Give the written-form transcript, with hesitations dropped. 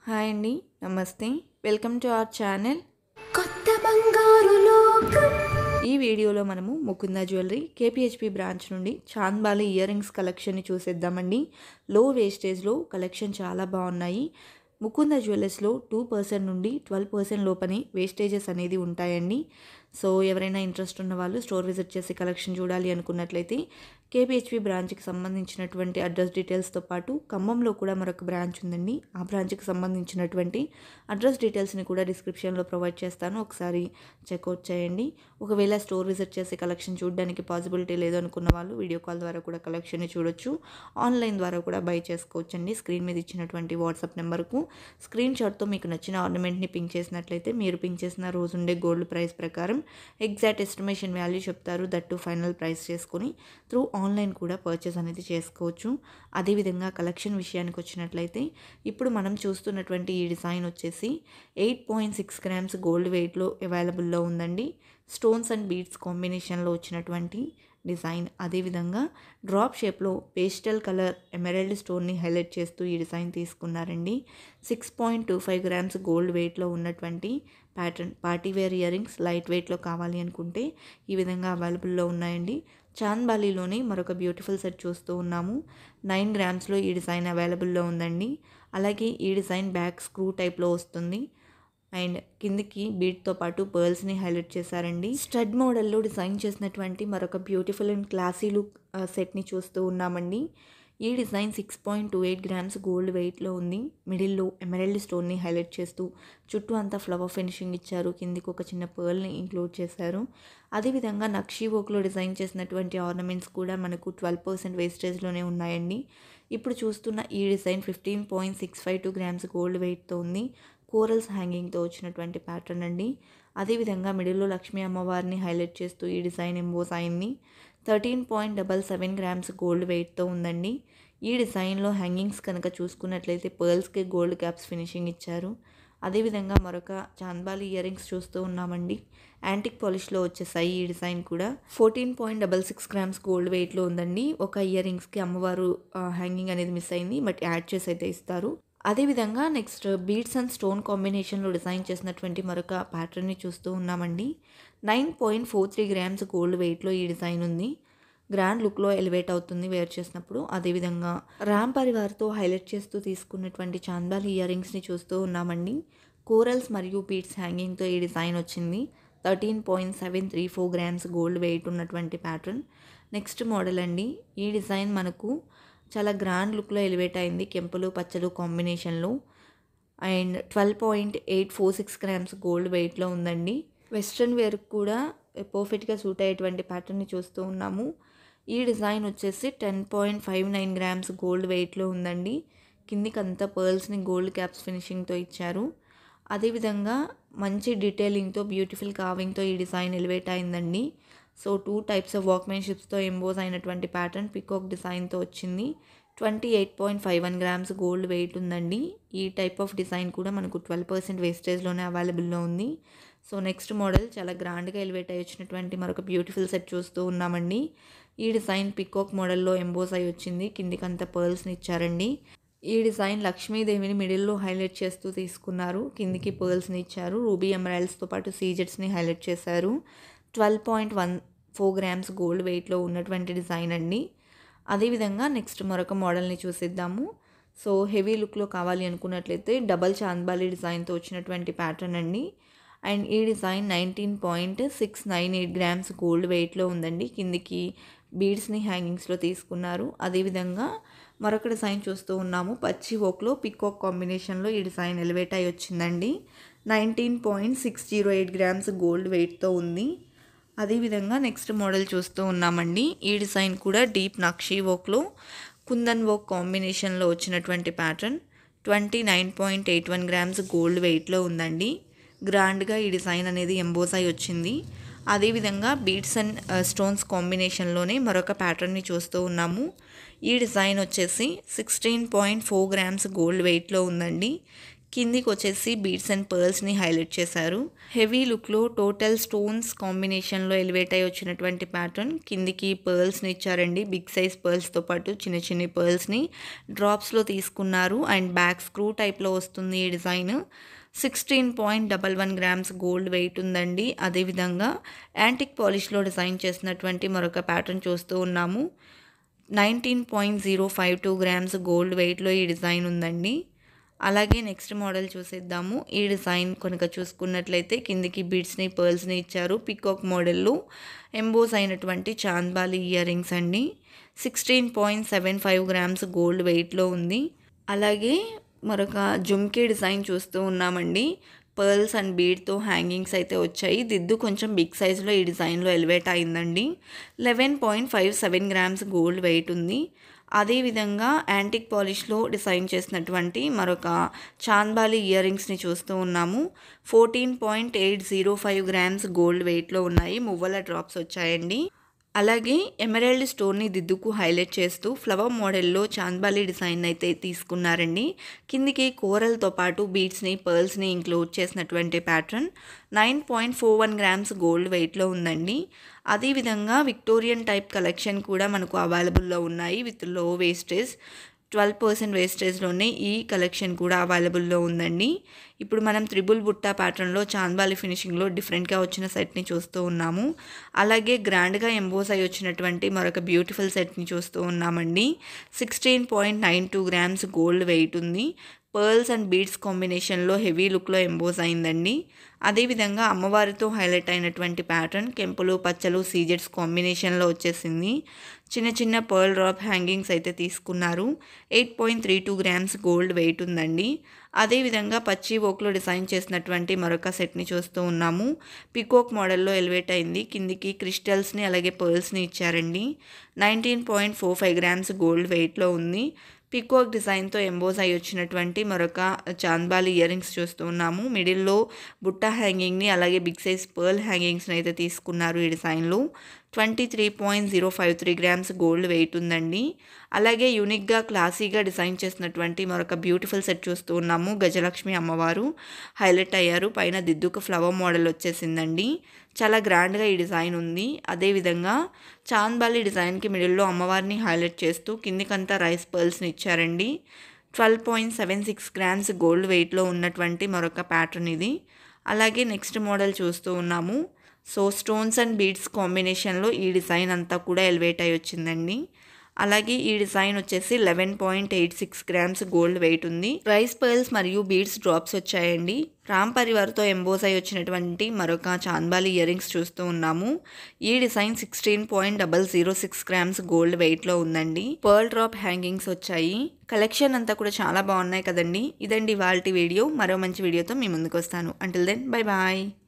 Hi అండి, నమస్తే. Welcome to our channel. కొత్త బంగారు లోకం. ఈ వీడియోలో మనము ముకుంద జ్యువెలరీ కేపీహెచ్పి బ్రాంచ్ నుండి చాంద్బాలి ఇయర్ రింగ్స్ కలెక్షన్ని చూసేద్దామండి. లో వేస్టేజ్లో కలెక్షన్ చాలా బాగున్నాయి. ముకుంద జ్యువెలర్స్లో 2% నుండి 12% లోపని వేస్టేజెస్ అనేది ఉంటాయండి. సో ఎవరైనా ఇంట్రెస్ట్ ఉన్న వాళ్ళు స్టోర్ విజిట్ చేసి కలెక్షన్ చూడాలి అనుకున్నట్లయితే కేపీహెచ్పి బ్రాంచ్కి సంబంధించినటువంటి అడ్రస్ డీటెయిల్స్తో పాటు ఖమ్మంలో కూడా మరొక బ్రాంచ్ ఉందండి. ఆ బ్రాంచ్కి సంబంధించినటువంటి అడ్రస్ డీటెయిల్స్ని కూడా డిస్క్రిప్షన్లో ప్రొవైడ్ చేస్తాను, ఒకసారి చెక్అవుట్ చేయండి. ఒకవేళ స్టోర్ విజిట్ చేసి కలెక్షన్ చూడడానికి పాసిబిలిటీ లేదు అనుకున్న వాళ్ళు వీడియో కాల్ ద్వారా కూడా కలెక్షన్ని చూడొచ్చు. ఆన్లైన్ ద్వారా కూడా బై చేసుకోవచ్చండి. స్క్రీన్ మీద ఇచ్చినటువంటి వాట్సాప్ నెంబర్కు స్క్రీన్ షాట్తో మీకు నచ్చిన ఆర్నమెంట్ని పింక్ చేసినట్లయితే మీరు పింక్ చేసిన రోజు ఉండే గోల్డ్ ప్రైస్ ప్రకారం ఎగ్జాక్ట్ ఎస్టిమేషన్ వాల్యూ చెప్తారు. దట్టు ఫైనల్ ప్రైస్ చేసుకొని త్రూ ఆన్లైన్ కూడా పర్చేస్ అనేది చేసుకోవచ్చు. అదేవిధంగా కలెక్షన్ విషయానికి వచ్చినట్లయితే ఇప్పుడు మనం చూస్తున్నటువంటి ఈ డిజైన్ వచ్చేసి 8.6 గ్రామ్స్ గోల్డ్ వెయిట్లో అవైలబుల్లో ఉందండి. స్టోన్స్ అండ్ బీడ్స్ కాంబినేషన్లో వచ్చినటువంటి డిజైన్. అదేవిధంగా డ్రాప్ షేప్లో పేస్టల్ కలర్ ఎమరాల్డ్ స్టోన్ని హైలైట్ చేస్తూ ఈ డిజైన్ తీసుకున్నారండి. 6.25 గ్రామ్స్ గోల్డ్ వెయిట్లో ఉన్నటువంటి pattern. Party wear earrings light వెయిట్లో కావాలి అనుకుంటే ఈ విధంగా అవైలబుల్లో ఉన్నాయండి. చాంద్బాలిలోనే మరొక బ్యూటిఫుల్ సెట్ చూస్తూ ఉన్నాము. 9 గ్రామ్స్లో ఈ డిజైన్ అవైలబుల్లో ఉందండి. అలాగే ఈ డిజైన్ బ్యాక్ స్క్రూ టైప్లో వస్తుంది అండ్ కిందికి బీట్తో పాటు పర్ల్స్ని హైలైట్ చేశారండి. స్టడ్ మోడల్లో డిజైన్ చేసినటువంటి మరొక బ్యూటిఫుల్ అండ్ క్లాసీ లుక్ సెట్ని చూస్తూ ఉన్నామండి. ఈ డిజైన్ 6.28 గ్రామ్స్ గోల్డ్ వెయిట్లో ఉంది. మిడిల్లో ఎమరాల్డ్ స్టోన్ని హైలైట్ చేస్తూ చుట్టూ అంతా ఫ్లవర్ ఫినిషింగ్ ఇచ్చారు. కిందికి ఒక చిన్న పర్ల్ని ఇంక్లూడ్ చేశారు. అదేవిధంగా నక్షీ వర్క్లో డిజైన్ చేసినటువంటి ఆర్నమెంట్స్ కూడా మనకు 12% వేస్టేజ్లోనే ఉన్నాయండి. ఇప్పుడు చూస్తున్న ఈ డిజైన్ 15.652 గ్రామ్స్ గోల్డ్ వెయిట్తో ఉంది. కోరల్స్ హ్యాంగింగ్తో వచ్చినటువంటి ప్యాటర్న్ అండి. అదేవిధంగా మిడిల్లో లక్ష్మీ అమ్మవారిని హైలైట్ చేస్తూ ఈ డిజైన్ ఎంబోస్ అయింది. 13.77 గ్రామ్స్ గోల్డ్ వెయిట్తో ఉందండి. ఈ డిజైన్లో హ్యాంగింగ్స్ కనుక చూసుకున్నట్లయితే పర్ల్స్కి గోల్డ్ క్యాప్స్ ఫినిషింగ్ ఇచ్చారు. అదేవిధంగా మరొక చాంద్బాలి ఇయర్ రింగ్స్ చూస్తూ ఉన్నామండి. యాంటిక్ పాలిష్లో వచ్చేసాయి. ఈ డిజైన్ కూడా 14.66 గ్రామ్స్ గోల్డ్ వెయిట్లో ఉందండి. ఒక ఇయర్ రింగ్స్కి అమ్మవారు హ్యాంగింగ్ అనేది మిస్ అయింది, బట్ యాడ్ చేసి అయితే ఇస్తారు. అదేవిధంగా నెక్స్ట్ బీడ్స్ అండ్ స్టోన్ కాంబినేషన్లో డిజైన్ చేసినటువంటి మరొక ప్యాటర్న్ని చూస్తూ ఉన్నామండి. 9.43 గ్రామ్స్ గోల్డ్ వెయిట్లో ఈ డిజైన్ ఉంది. గ్రాండ్ లుక్లో ఎలివేట్ అవుతుంది వేర్ చేసినప్పుడు. అదేవిధంగా రామ్ పరివార్తో హైలైట్ చేస్తూ తీసుకున్నటువంటి చాంద్బాలి ఇయర్ రింగ్స్ని చూస్తూ ఉన్నామండి. కోరల్స్ మరియు బీడ్స్ హ్యాంగింగ్తో ఈ డిజైన్ వచ్చింది. 13.734 గ్రామ్స్ గోల్డ్ వెయిట్ ఉన్నటువంటి ప్యాటర్న్. నెక్స్ట్ మోడల్ అండి. ఈ డిజైన్ మనకు చాలా గ్రాండ్ లుక్లో ఎలివేట్ అయింది, కెంపులు పచ్చలు కాంబినేషన్లో. అండ్ 12.846 గ్రామ్స్ గోల్డ్ వెయిట్లో ఉందండి. వెస్ట్రన్ వేర్ కూడా పర్ఫెక్ట్గా సూట్ అయ్యేటువంటి ప్యాటర్న్ని చూస్తూ ఉన్నాము. ఈ డిజైన్ వచ్చేసి 10.59 గ్రామ్స్ గోల్డ్ వెయిట్లో ఉందండి. కిందికి అంతా పర్ల్స్ని గోల్డ్ క్యాప్స్ ఫినిషింగ్తో ఇచ్చారు. అదేవిధంగా మంచి డీటెయిలింగ్తో బ్యూటిఫుల్ కావింగ్తో ఈ డిజైన్ ఎలివేట్ అయిందండి. సో 2 టైప్స్ ఆఫ్ వర్క్మెన్షిప్స్తో ఎంబోస్ అయినటువంటి ప్యాటర్న్ పికాక్ డిజైన్తో వచ్చింది. 28.51 గ్రామ్స్ గోల్డ్ వెయిట్ ఉందండి. ఈ టైప్ ఆఫ్ డిజైన్ కూడా మనకు 12% వేస్టేజ్లోనే అవైలబుల్లో ఉంది. సో నెక్స్ట్ మోడల్ చాలా గ్రాండ్గా ఎలివేట్ అయ్యి వచ్చినటువంటి మరొక బ్యూటిఫుల్ సెట్ చూస్తూ ఉన్నామండి. ఈ డిజైన్ పికాక్ మోడల్లో ఎంబోస్ అయి వచ్చింది. కిందికంతా పర్ల్స్ని ఇచ్చారండి. ఈ డిజైన్ లక్ష్మీదేవిని మిడిల్లో హైలైట్ చేస్తూ తీసుకున్నారు. కిందికి పర్ల్స్ని ఇచ్చారు. రూబీ ఎమరాల్డ్స్తో పాటు సీజెట్స్ని హైలైట్ చేశారు. 12.14 గ్రామ్స్ గోల్డ్ వెయిట్లో ఉన్నటువంటి డిజైన్ అండి. అదేవిధంగా నెక్స్ట్ మరొక మోడల్ని చూసిద్దాము. సో హెవీ లుక్లో కావాలి అనుకున్నట్లయితే డబల్ చాంద్బాలి డిజైన్తో వచ్చినటువంటి ప్యాటర్న్ అండి. అండ్ ఈ డిజైన్ 19.698 గ్రామ్స్ గోల్డ్ వెయిట్లో ఉందండి. కిందికి బీడ్స్ని హ్యాంగింగ్స్లో తీసుకున్నారు. అదేవిధంగా మరొక డిజైన్ చూస్తూ ఉన్నాము. పచ్చి వర్క్లో పికాక్ కాంబినేషన్లో ఈ డిజైన్ ఎలివేట్ అయి వచ్చిందండి. 19.608 గ్రామ్స్ గోల్డ్ వెయిట్తో ఉంది. అదేవిధంగా నెక్స్ట్ మోడల్ చూస్తూ ఉన్నామండి. ఈ డిజైన్ కూడా డీప్ నక్షీ వర్క్లో కుందన్ వర్క్ కాంబినేషన్లో వచ్చినటువంటి ప్యాటర్న్. 29.81 గ్రామ్స్ గోల్డ్ వెయిట్లో ఉందండి. గ్రాండ్గా ఈ డిజైన్ అనేది ఎంబోస్ అయి వచ్చింది. అదేవిధంగా బీడ్స్ అండ్ స్టోన్స్ కాంబినేషన్లోనే మరొక ప్యాటర్న్ని చూస్తూ ఉన్నాము. ఈ డిజైన్ వచ్చేసి 16.4 గ్రామ్స్ గోల్డ్ వెయిట్లో ఉందండి. కిందికి వచ్చేసి బీడ్స్ అండ్ పర్ల్స్ని హైలైట్ చేశారు. హెవీ లుక్లో టోటల్ స్టోన్స్ కాంబినేషన్లో ఎలివేట్ అయి వచ్చినటువంటి ప్యాటర్న్. కిందికి పర్ల్స్ని ఇచ్చారండి, బిగ్ సైజ్ పర్ల్స్తో పాటు చిన్న చిన్న పర్ల్స్ని డ్రాప్స్లో తీసుకున్నారు. అండ్ బ్యాక్ స్క్రూ టైప్లో వస్తుంది ఈ డిజైన్. 16.11 గ్రామ్స్ గోల్డ్ వెయిట్ ఉందండి. అదేవిధంగా యాంటిక్ పాలిష్లో డిజైన్ చేసినటువంటి మరొక ప్యాటర్న్ చూస్తూ ఉన్నాము. 19.052 గ్రామ్స్ గోల్డ్ వెయిట్లో ఈ డిజైన్ ఉందండి. అలాగే నెక్స్ట్ మోడల్ చూసేద్దాము. ఈ డిజైన్ కనుక చూసుకున్నట్లయితే కిందికి బీడ్స్ని పర్ల్స్ని ఇచ్చారు. పికాక్ మోడల్లో ఎంబోస్ అయినటువంటి చాంద్బాలి ఇయర్ రింగ్స్ అండి. 16.75 గ్రామ్స్ గోల్డ్ వెయిట్లో ఉంది. అలాగే మరొక జుమ్కీ డిజైన్ చూస్తూ ఉన్నామండి. పర్ల్స్ అండ్ బీడ్తో హ్యాంగింగ్స్ అయితే వచ్చాయి. దిద్దు కొంచెం బిగ్ సైజులో ఈ డిజైన్లో ఎలివేట్ అయిందండి. 11.57 గ్రామ్స్ గోల్డ్ వెయిట్ ఉంది. అదేవిధంగా యాంటిక్ పాలిష్లో డిజైన్ చేసినటువంటి మరొక చాంద్బాలి ఇయర్ రింగ్స్ని చూస్తూ ఉన్నాము. 14.805 గ్రామ్స్ గోల్డ్ వెయిట్లో ఉన్నాయి. మువ్వల డ్రాప్స్ వచ్చాయండి. అలాగే ఎమరాల్డ్ స్టోన్ని దిద్దుకు హైలైట్ చేస్తూ ఫ్లవర్ మోడల్లో చాంద్బాలి డిజైన్ అయితే తీసుకున్నారండి. కిందికి కోరల్తో పాటు బీడ్స్ని పర్ల్స్ని ఇంక్లూడ్ చేసినటువంటి ప్యాటర్న్. 9.41 గ్రామ్స్ గోల్డ్ వెయిట్లో ఉందండి. అదేవిధంగా విక్టోరియన్ టైప్ కలెక్షన్ కూడా మనకు అవైలబుల్లో ఉన్నాయి విత్ లో వేస్టేజ్. 12% వేస్టేజ్లోనే ఈ కలెక్షన్ కూడా అవైలబుల్లో ఉందండి. ఇప్పుడు మనం త్రిబుల్ బుట్టా ప్యాటర్న్లో చాంద్బాలి ఫినిషింగ్లో డిఫరెంట్గా వచ్చిన సెట్ని చూస్తూ ఉన్నాము. అలాగే గ్రాండ్గా ఎంబోస్ అయి వచ్చినటువంటి మరొక బ్యూటిఫుల్ సెట్ని చూస్తూ ఉన్నామండి. 16.92 గ్రామ్స్ గోల్డ్ వెయిట్ ఉంది. పర్ల్స్ అండ్ బీడ్స్ కాంబినేషన్లో హెవీ లుక్లో ఎంబోస్ అయిందండి. అదేవిధంగా అమ్మవారితో హైలైట్ అయినటువంటి ప్యాటర్న్ కెంపులు పచ్చలు సీజెట్స్ కాంబినేషన్లో వచ్చేసింది. చిన్న చిన్న పర్ల్ డ్రాప్ హ్యాంగింగ్స్ అయితే తీసుకున్నారు. 8.32 గ్రామ్స్ గోల్డ్ వెయిట్ ఉందండి. అదేవిధంగా పచ్చి ఓక్లో డిజైన్ చేసినటువంటి మరొక సెట్ని చూస్తూ ఉన్నాము. పికాక్ మోడల్లో ఎలివేట్ అయింది. కిందికి క్రిస్టల్స్ని అలాగే పర్ల్స్ని ఇచ్చారండి. 19.45 గ్రామ్స్ గోల్డ్ వెయిట్లో ఉంది. పికాక్ డిజైన్తో ఎంబోస్ అయి వచ్చినటువంటి మరొక చాంద్బాలి ఇయర్ రింగ్స్ చూస్తూ ఉన్నాము. మిడిల్లో బుట్ట హ్యాంగింగ్ని అలాగే బిగ్ సైజ్ పర్ల్ హ్యాంగింగ్స్ని అయితే తీసుకున్నారు ఈ డిజైన్లో. 23.053 గ్రామ్స్ గోల్డ్ వెయిట్ ఉందండి. అలాగే యూనిక్గా క్లాసీగా డిజైన్ చేసినటువంటి మరొక బ్యూటిఫుల్ సెట్ చూస్తూ ఉన్నాము. గజలక్ష్మి అమ్మవారు హైలైట్ అయ్యారు. పైన దిద్దుకు ఫ్లవర్ మోడల్ వచ్చేసిందండి. చాలా గ్రాండ్గా ఈ డిజైన్ ఉంది. అదేవిధంగా చాంద్బాలి డిజైన్కి మిడిల్లో అమ్మవారిని హైలైట్ చేస్తూ కిందికంతా రైస్ పర్ల్స్ని ఇచ్చారండి. 12.76 గ్రామ్స్ గోల్డ్ వెయిట్లో ఉన్నటువంటి మరొక ప్యాటర్న్ ఇది. అలాగే నెక్స్ట్ మోడల్ చూస్తూ ఉన్నాము. సో స్టోన్స్ అండ్ బీడ్స్ కాంబినేషన్లో ఈ డిజైన్ అంతా కూడా ఎలివేట్ అయి వచ్చిందండి. అలాగే ఈ డిజైన్ వచ్చేసి 11.86 గ్రామ్స్ గోల్డ్ వెయిట్ ఉంది. రైస్ పర్ల్స్ మరియు బీడ్స్ డ్రాప్స్ వచ్చాయండి. రామ్ పరివార్తో ఎంబోస్ అయి వచ్చినటువంటి మరొక చాంద్బాలి ఇయర్ రింగ్స్ చూస్తూ ఉన్నాము. ఈ డిజైన్ 16.006 గ్రామ్స్ గోల్డ్ వెయిట్లో ఉందండి. పర్ల్ డ్రాప్ హ్యాంగింగ్స్ వచ్చాయి. కలెక్షన్ అంతా కూడా చాలా బాగున్నాయి కదండి. ఇదండి ఇవాల్టి వీడియో. మరో మంచి వీడియోతో మీ ముందుకు వస్తాను. Until then bye bye.